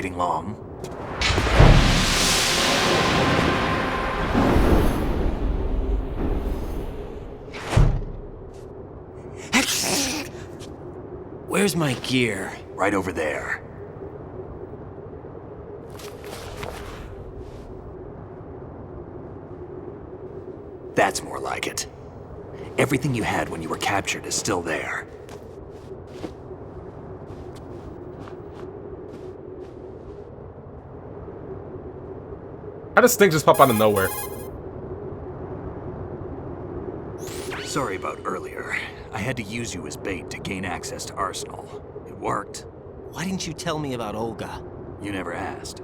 waiting long. Where's my gear? Right over there. That's more like it. Everything you had when you were captured is still there. How does Snake just pop out of nowhere? Sorry about earlier. I had to use you as bait to gain access to Arsenal. It worked. Why didn't you tell me about Olga? You never asked.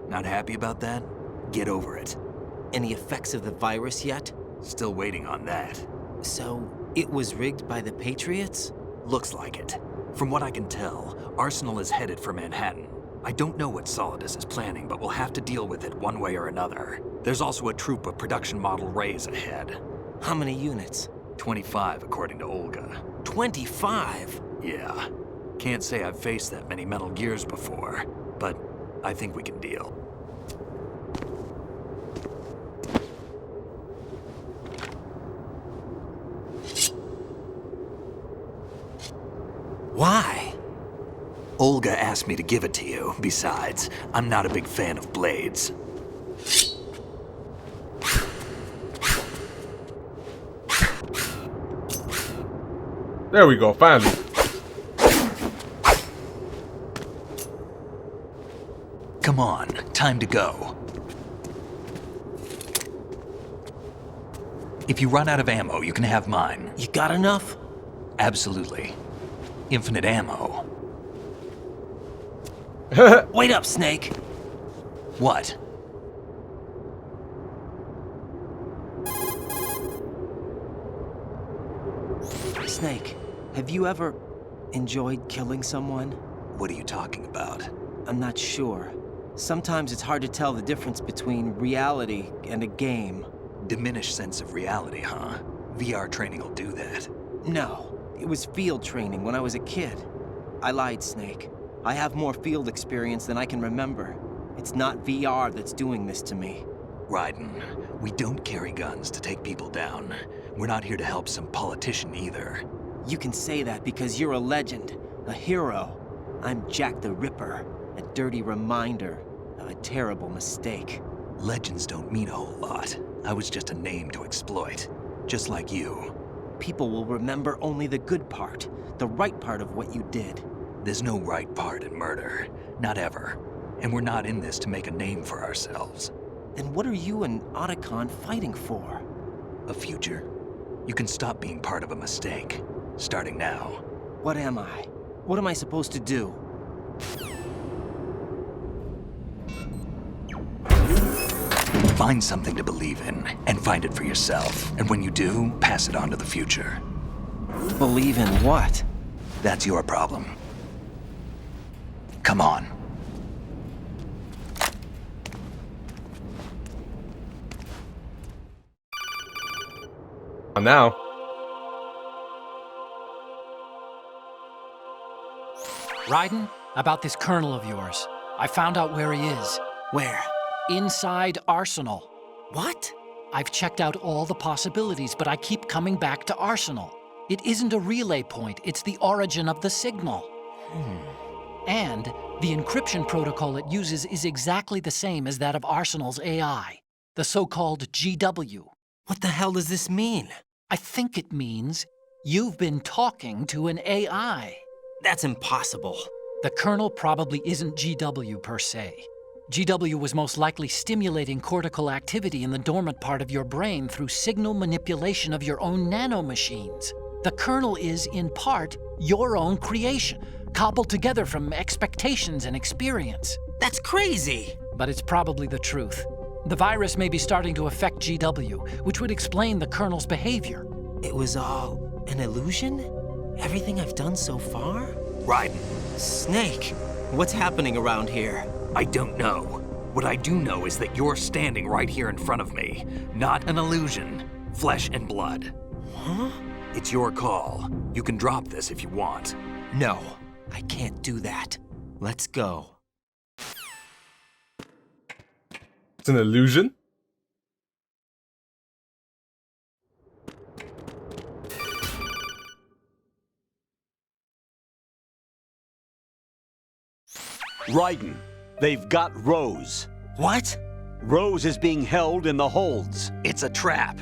Not happy about that? Get over it. Any effects of the virus yet? Still waiting on that. So, it was rigged by the Patriots? Looks like it. From what I can tell, Arsenal is headed for Manhattan. I don't know what Solidus is planning, but we'll have to deal with it one way or another. There's also a troop of production model Rays ahead. How many units? 25, according to Olga. 25? Yeah. Can't say I've faced that many Metal Gears before, but I think we can deal. Why? Olga asked me to give it to you. Besides, I'm not a big fan of blades. There we go, finally. Come on, time to go. If you run out of ammo, you can have mine. You got enough? Absolutely. Infinite ammo. Wait up, Snake. What? Snake, have you ever enjoyed killing someone? What are you talking about? I'm not sure. Sometimes it's hard to tell the difference between reality and a game. Diminished sense of reality, huh? VR training will do that. No, it was field training when I was a kid. I lied, Snake. I have more field experience than I can remember. It's not VR that's doing this to me. Raiden, we don't carry guns to take people down. We're not here to help some politician either. You can say that because you're a legend, a hero. I'm Jack the Ripper, a dirty reminder of a terrible mistake. Legends don't mean a whole lot. I was just a name to exploit, just like you. People will remember only the good part, the right part of what you did. There's no right part in murder, not ever. And we're not in this to make a name for ourselves. Then what are you and Otacon fighting for? A future. You can stop being part of a mistake, starting now. What am I? What am I supposed to do? Find something to believe in, and find it for yourself. And when you do, pass it on to the future. Believe in what? That's your problem. Come on. Now. Raiden, about this colonel of yours. I found out where he is. Where? Inside Arsenal. What? I've checked out all the possibilities, but I keep coming back to Arsenal. It isn't a relay point, it's the origin of the signal. And the encryption protocol it uses is exactly the same as that of Arsenal's AI, the so-called GW. What the hell does this mean? I think it means you've been talking to an AI. That's impossible. The kernel probably isn't GW per se. GW was most likely stimulating cortical activity in the dormant part of your brain through signal manipulation of your own nanomachines. The kernel is, in part, your own creation, cobbled together from expectations and experience. That's crazy! But it's probably the truth. The virus may be starting to affect GW, which would explain the kernel's behavior. It was all an illusion? Everything I've done so far? Raiden, Snake, what's happening around here? I don't know. What I do know is that you're standing right here in front of me. Not an illusion. Flesh and blood. Huh? It's your call. You can drop this if you want. No, I can't do that. Let's go. It's an illusion? Raiden, they've got Rose. What? Rose is being held in the holds. It's a trap.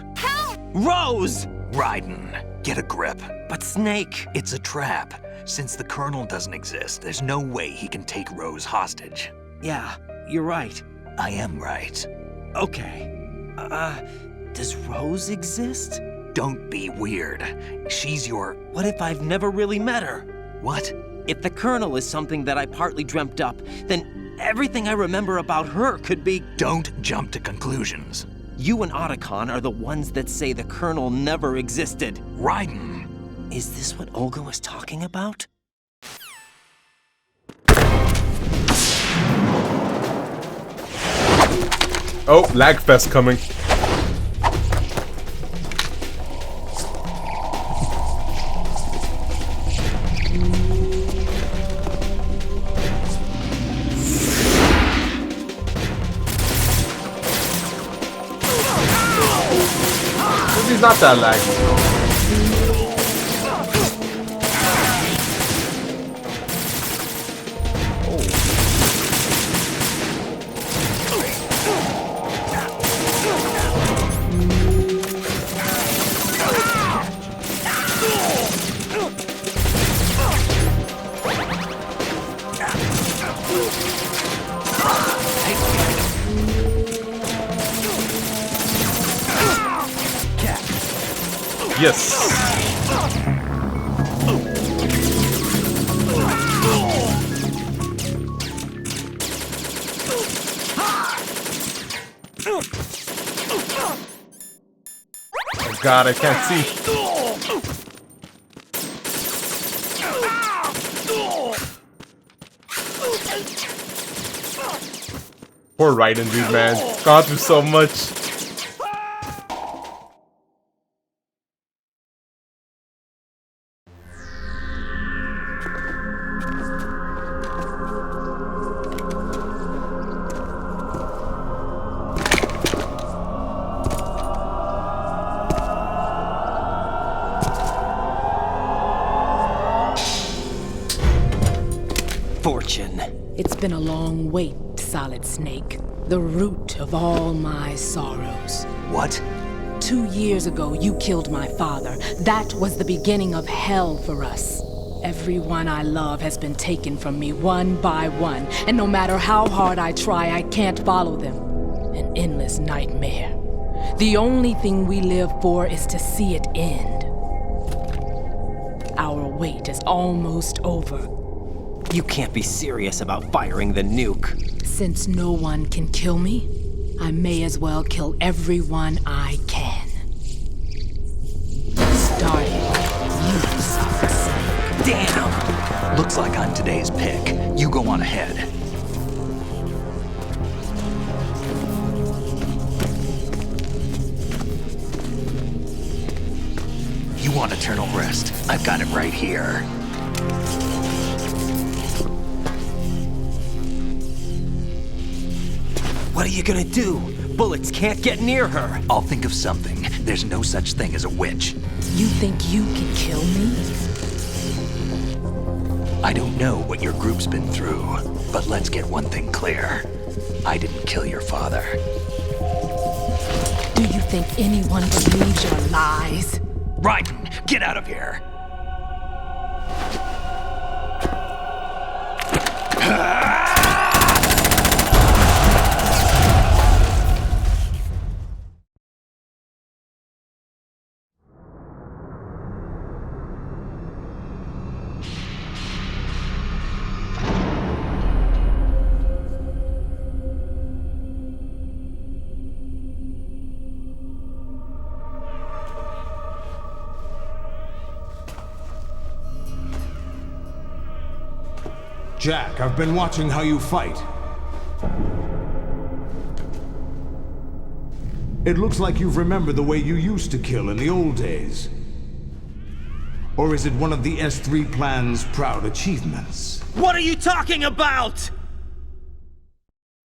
Rose! Raiden, get a grip. But Snake... It's a trap. Since the Colonel doesn't exist, there's no way he can take Rose hostage. Yeah, you're right. I am right. Okay. Does Rose exist? Don't be weird. She's your... What if I've never really met her? What? If the Colonel is something that I partly dreamt up, then everything I remember about her could be... Don't jump to conclusions. You and Otacon are the ones that say the Colonel never existed. Raiden! Is this what Olga was talking about? Oh, Lagfest coming. He's not that laggy. Yes. Oh God, I can't see. Poor Raiden, dude, man. Gone through so much. Fortune. It's been a long wait, Solid Snake. The root of all my sorrows. What? 2 years ago, you killed my father. That was the beginning of hell for us. Everyone I love has been taken from me one by one, and no matter how hard I try, I can't follow them. An endless nightmare. The only thing we live for is to see it end. Our wait is almost over. You can't be serious about firing the nuke. Since no one can kill me, I may as well kill everyone I can. Starting with you, Solid Snake. Damn! Looks like I'm today's pick. You go on ahead. You want eternal rest? I've got it right here. What are you gonna do? Bullets can't get near her. I'll think of something. There's no such thing as a witch. You think you can kill me? I don't know what your group's been through, but let's get one thing clear. I didn't kill your father. Do you think anyone believes your lies? Raiden, get out of here! Jack, I've been watching how you fight. It looks like you've remembered the way you used to kill in the old days. Or is it one of the S3 plan's proud achievements? What are you talking about?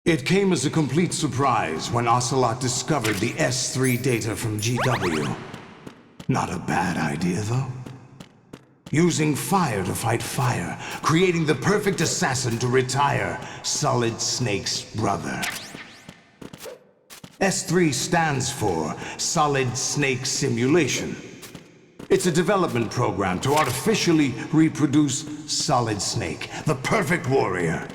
It came as a complete surprise when Ocelot discovered the S3 data from GW. Not a bad idea, though. Using fire to fight fire, creating the perfect assassin to retire Solid Snake's brother. S3 stands for Solid Snake Simulation. It's a development program to artificially reproduce Solid Snake, the perfect warrior.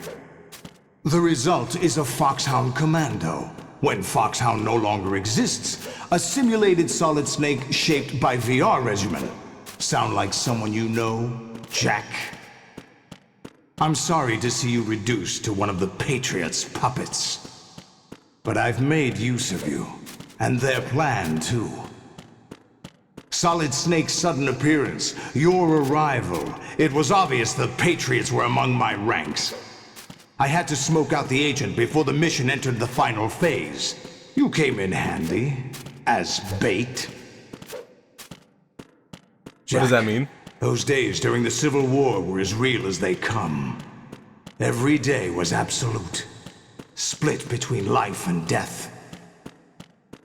The result is a Foxhound Commando. When Foxhound no longer exists, a simulated Solid Snake shaped by VR regimen. Sound like someone you know, Jack? I'm sorry to see you reduced to one of the Patriots' puppets. But I've made use of you, and their plan too. Solid Snake's sudden appearance, your arrival, it was obvious the Patriots were among my ranks. I had to smoke out the agent before the mission entered the final phase. You came in handy, as bait. What does that mean? Those days during the Civil War were as real as they come. Every day was absolute. Split between life and death.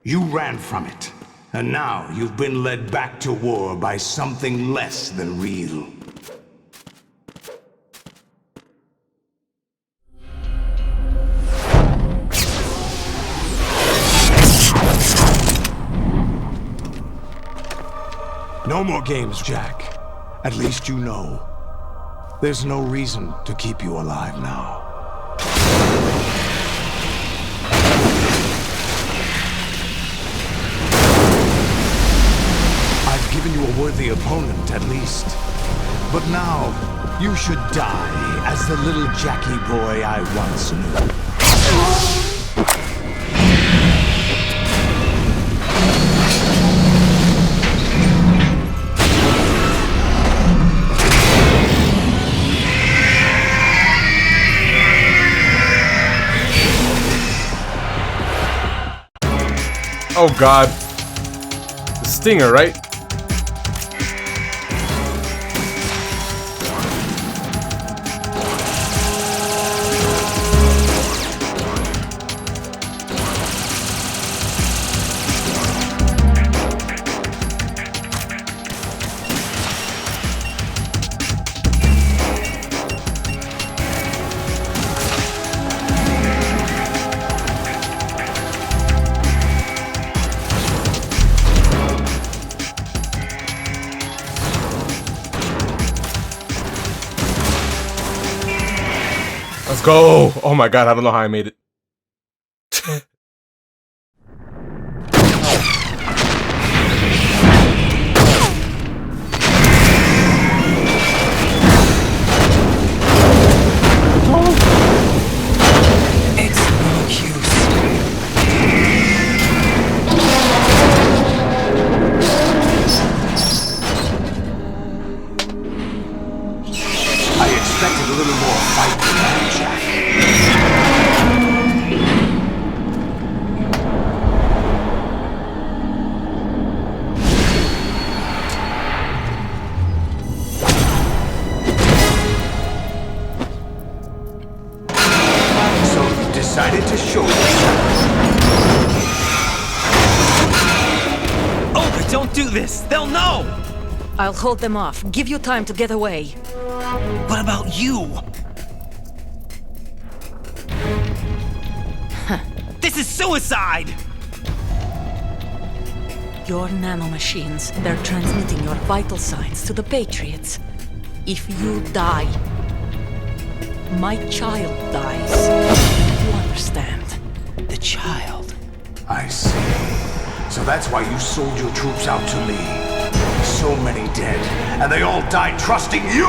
You ran from it, and now you've been led back to war by something less than real. No more games, Jack. At least you know. There's no reason to keep you alive now. I've given you a worthy opponent, at least. But now, you should die as the little Jackie boy I once knew. Oh god. The stinger, right? Let's go! Oh my god, I don't know how I made it. Decided to show yourself. Oh, but don't do this! They'll know! I'll hold them off. Give you time to get away. What about you? This is suicide! Your nanomachines, they're transmitting your vital signs to the Patriots. If you die, my child dies. You understand? The child. I see. So that's why you sold your troops out to me. So many dead, and they all died trusting you!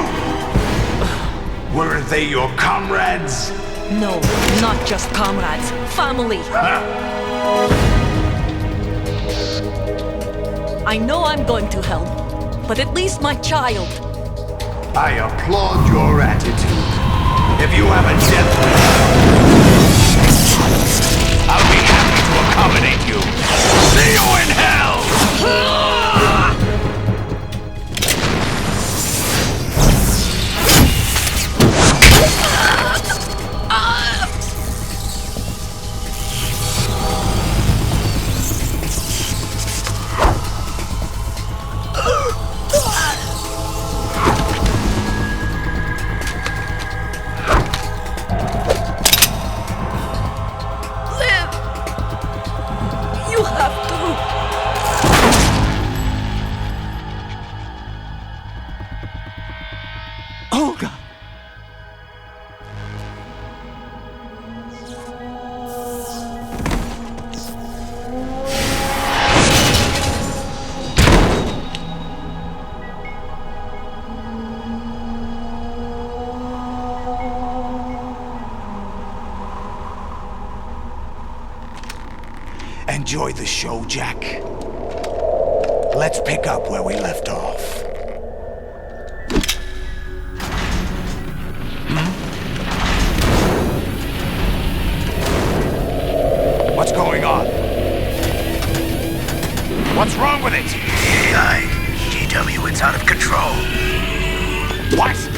Weren't they your comrades? No, not just comrades. Family. I know I'm going to hell, but at least my child. I applaud your attitude. If you have a death wish, I'll be happy to accommodate you. See you in hell! Enjoy the show, Jack. Let's pick up where we left off. What's going on? What's wrong with it? AI, GW, it's out of control. What?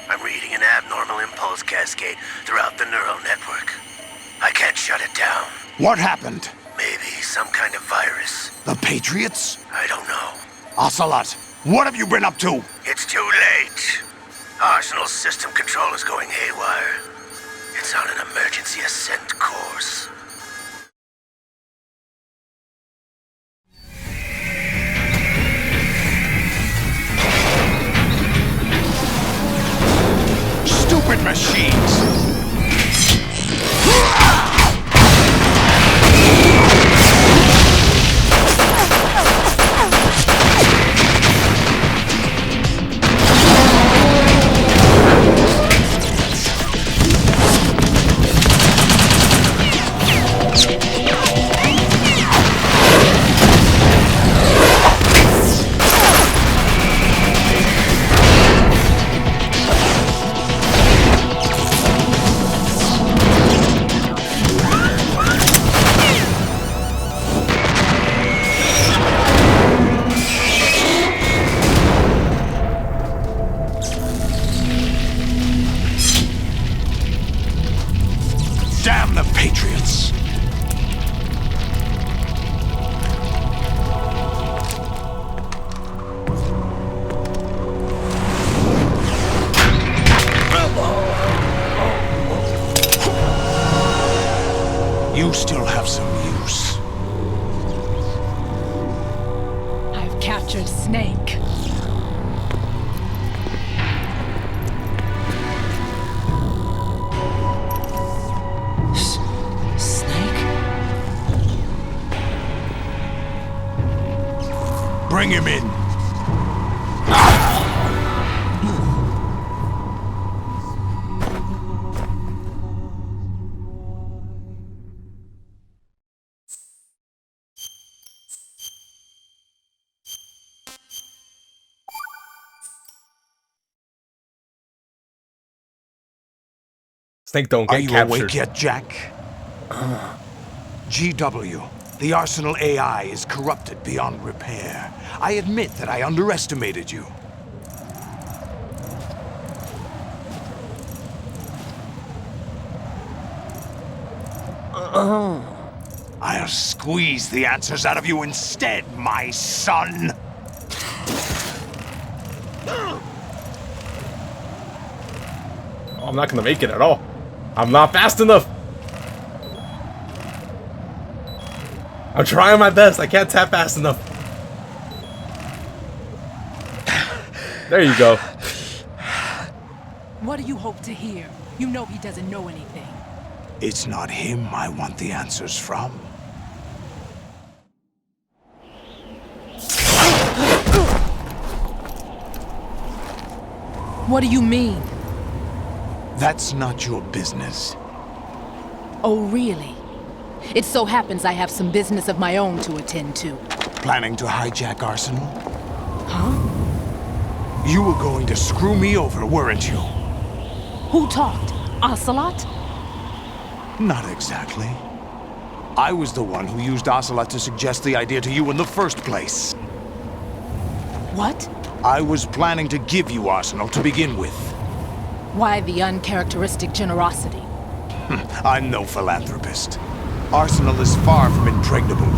I'm reading an abnormal impulse cascade throughout the neural network. I can't shut it down. What happened? Maybe some kind of virus. The Patriots? I don't know. Ocelot, what have you been up to? It's too late. Arsenal's system control is going haywire. It's on an emergency ascent course. Stupid machines! Damn the Patriots! You still have some use. I've captured Snake. Snake? Bring him in. Snake don't Are get you captured. awake yet, Jack? GW, the Arsenal AI is corrupted beyond repair. I admit that I underestimated you. I'll squeeze the answers out of you instead, my son. Oh, I'm not gonna make it at all. I'm not fast enough. I'm trying my best. I can't tap fast enough. There you go. What do you hope to hear? You know he doesn't know anything. It's not him I want the answers from. What do you mean? That's not your business. Oh, really? It so happens I have some business of my own to attend to. Planning to hijack Arsenal? Huh? You were going to screw me over, weren't you? Who talked? Ocelot? Not exactly. I was the one who used Ocelot to suggest the idea to you in the first place. What? I was planning to give you Arsenal to begin with. Why the uncharacteristic generosity? I'm no philanthropist. Arsenal is far from impregnable.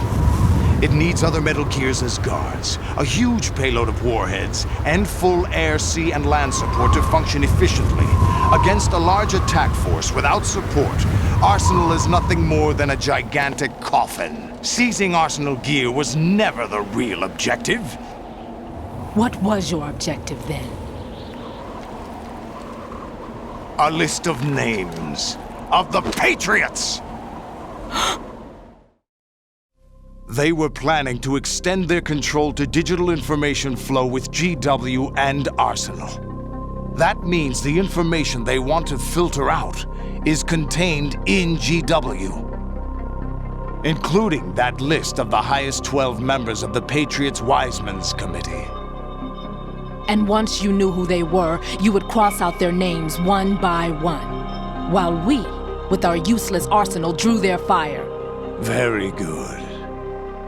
It needs other Metal Gears as guards, a huge payload of warheads, and full air, sea, and land support to function efficiently. Against a large attack force without support, Arsenal is nothing more than a gigantic coffin. Seizing Arsenal gear was never the real objective. What was your objective then? A list of names of the Patriots! They were planning to extend their control to digital information flow with GW and Arsenal. That means the information they want to filter out is contained in GW, including that list of the highest 12 members of the Patriots' Wiseman's Committee. And once you knew who they were, you would cross out their names one by one, while we, with our useless arsenal, drew their fire. Very good.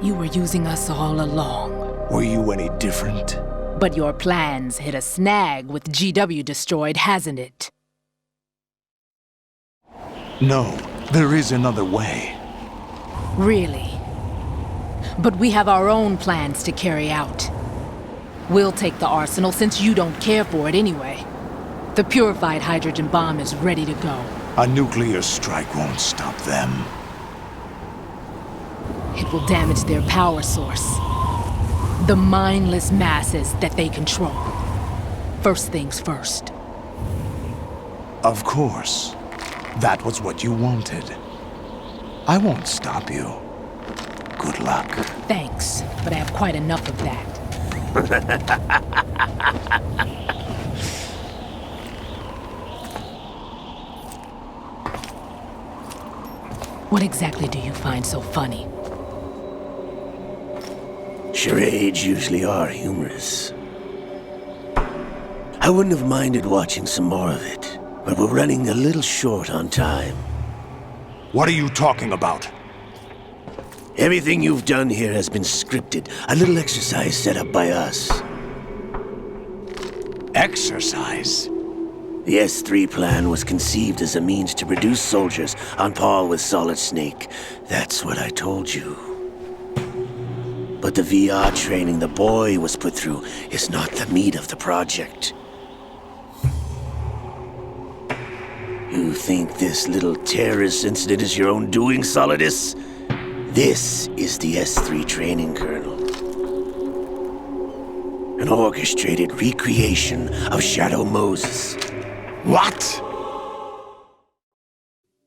You were using us all along. Were you any different? But your plans hit a snag with GW destroyed, hasn't it? No, there is another way. Really? But we have our own plans to carry out. We'll take the arsenal since you don't care for it anyway. The purified hydrogen bomb is ready to go. A nuclear strike won't stop them. It will damage their power source. The mindless masses that they control. First things first. Of course. That was what you wanted. I won't stop you. Good luck. Thanks, but I have quite enough of that. What exactly do you find so funny? Charades usually are humorous. I wouldn't have minded watching some more of it, but we're running a little short on time. What are you talking about? Everything you've done here has been scripted, a little exercise set up by us. Exercise? The S3 plan was conceived as a means to produce soldiers on par with Solid Snake. That's what I told you. But the VR training the boy was put through is not the meat of the project. You think this little terrorist incident is your own doing, Solidus? This is the S3 training kernel. An orchestrated recreation of Shadow Moses. What?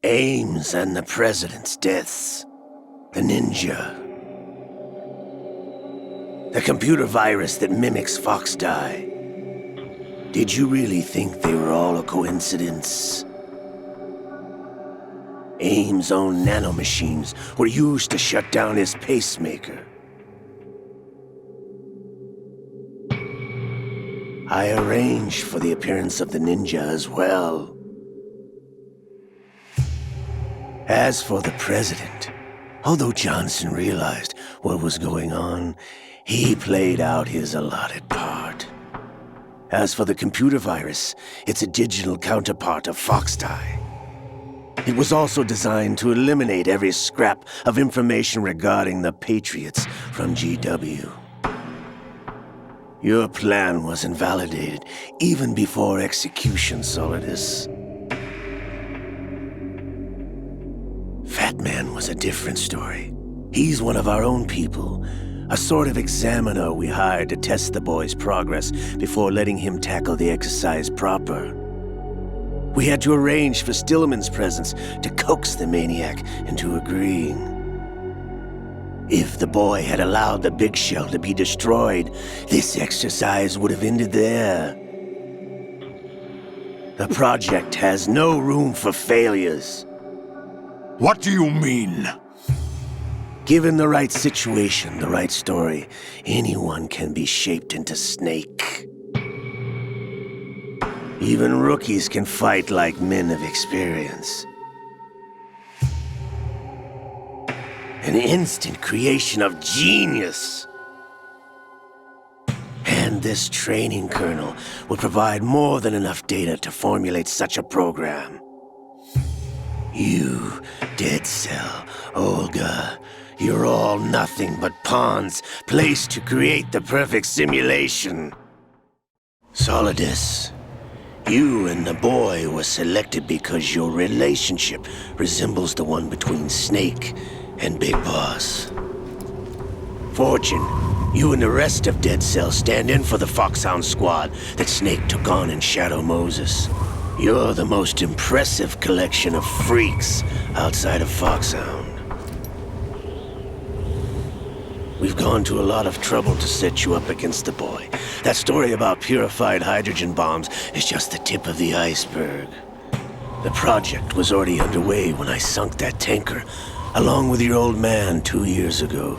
Ames and the President's deaths. The ninja. The computer virus that mimics Foxdie. Did you really think they were all a coincidence? Ames' own nanomachines were used to shut down his pacemaker. I arranged for the appearance of the ninja as well. As for the President, although Johnson realized what was going on, he played out his allotted part. As for the computer virus, it's a digital counterpart of Foxdie. It was also designed to eliminate every scrap of information regarding the Patriots from GW. Your plan was invalidated even before execution, Solidus. Fat Man was a different story. He's one of our own people, a sort of examiner we hired to test the boy's progress before letting him tackle the exercise proper. We had to arrange for Stillman's presence to coax the maniac into agreeing. If the boy had allowed the big shell to be destroyed, this exercise would have ended there. The project has no room for failures. What do you mean? Given the right situation, the right story, anyone can be shaped into Snake. Even rookies can fight like men of experience. An instant creation of genius. And this training kernel will provide more than enough data to formulate such a program. You, Dead Cell, Olga, you're all nothing but pawns placed to create the perfect simulation. Solidus, you and the boy were selected because your relationship resembles the one between Snake and Big Boss. Fortune, You and the rest of Dead Cell stand in for the Foxhound squad that Snake took on in Shadow Moses. You're the most impressive collection of freaks outside of Foxhound. We've gone to a lot of trouble to set you up against the boy. That story about purified hydrogen bombs is just the tip of the iceberg. The project was already underway when I sunk that tanker, along with your old man 2 years ago.